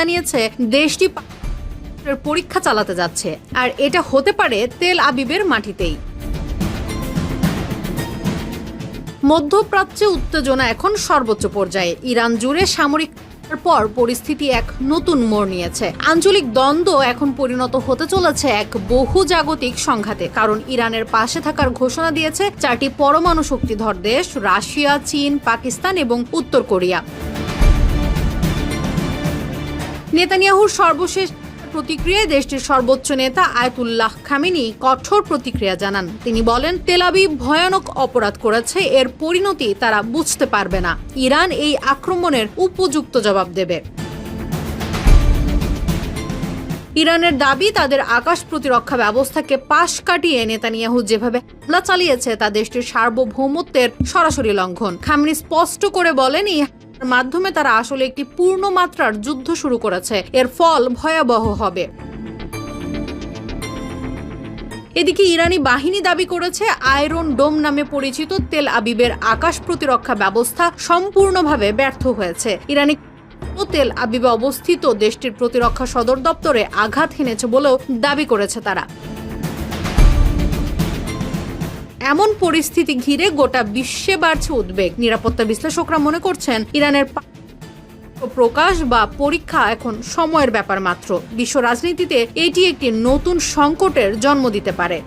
জানিয়েছে দেশটি পরীক্ষা চালাতে যাচ্ছে, আর এটা হতে পারে তেল আবিবের মাটিতেই। মধ্যপ্রাচ্যে উত্তেজনা এখন সর্বোচ্চ পর্যায়ে। ইরান জুড়ে সামরিক পর পরিস্থিতি এক নতুন মোড় নিয়েছে। আঞ্চলিক দ্বন্দ্ব এখন পরিণত হতে চলেছে এক বহুজাগতিক সংঘাতে, কারণ ইরানের পাশে থাকার ঘোষণা দিয়েছে 4টি পরমাণু শক্তিধর দেশ: রাশিয়া, চীন, পাকিস্তান এবং উত্তর কোরিয়া। নেতানিয়াহুর সর্বশেষ প্রতিক্রিয়ায় দেশটির সর্বোচ্চ নেতা আয়াতুল্লাহ খামেনি কঠোর প্রতিক্রিয়া জানান। তিনি বলেন, তেল আবিব ভয়ানক অপরাধ করেছে, এর পরিণতি তারা বুঝতে পারবে না। ইরান এই আক্রমণের উপযুক্ত জবাব দেবে। ইরানের দাবি, তাদের আকাশ প্রতিরক্ষা ব্যবস্থাকে পাশ কাটিয়ে নেতানিয়াহু যেভাবে হামলা চালিয়েছে তা দেশটির সার্বভৌমত্বের সরাসরি লঙ্ঘন। খামেনি স্পষ্ট করে বলেন, এই মাধ্যমে তারা আসলে একটি পূর্ণমাত্রার যুদ্ধ শুরু করেছে, এর ফল ভয়াবহ হবে। এদিকে ইরানি বাহিনী দাবি করেছে আয়রন ডোম নামে পরিচিত তেল আবিবের আকাশ প্রতিরক্ষা ব্যবস্থা সম্পূর্ণভাবে ব্যর্থ হয়েছে। ইরানি তেল আবিবে অবস্থিত দেশটির প্রতিরক্ষা সদর দপ্তরে আঘাত হেনেছে বলেও দাবি করেছে তারা। এমন পরিস্থিতি ঘিরে গোটা বিশ্বে বাড়ছে উদ্বেগ। নিরাপত্তা বিশ্লেষকরা মনে করছেন, ইরানের প্রকাশ বা পরীক্ষা এখন সময়ের ব্যাপার মাত্র। বিশ্ব রাজনীতিতে এটি একটি নতুন সংকটের জন্ম দিতে পারে।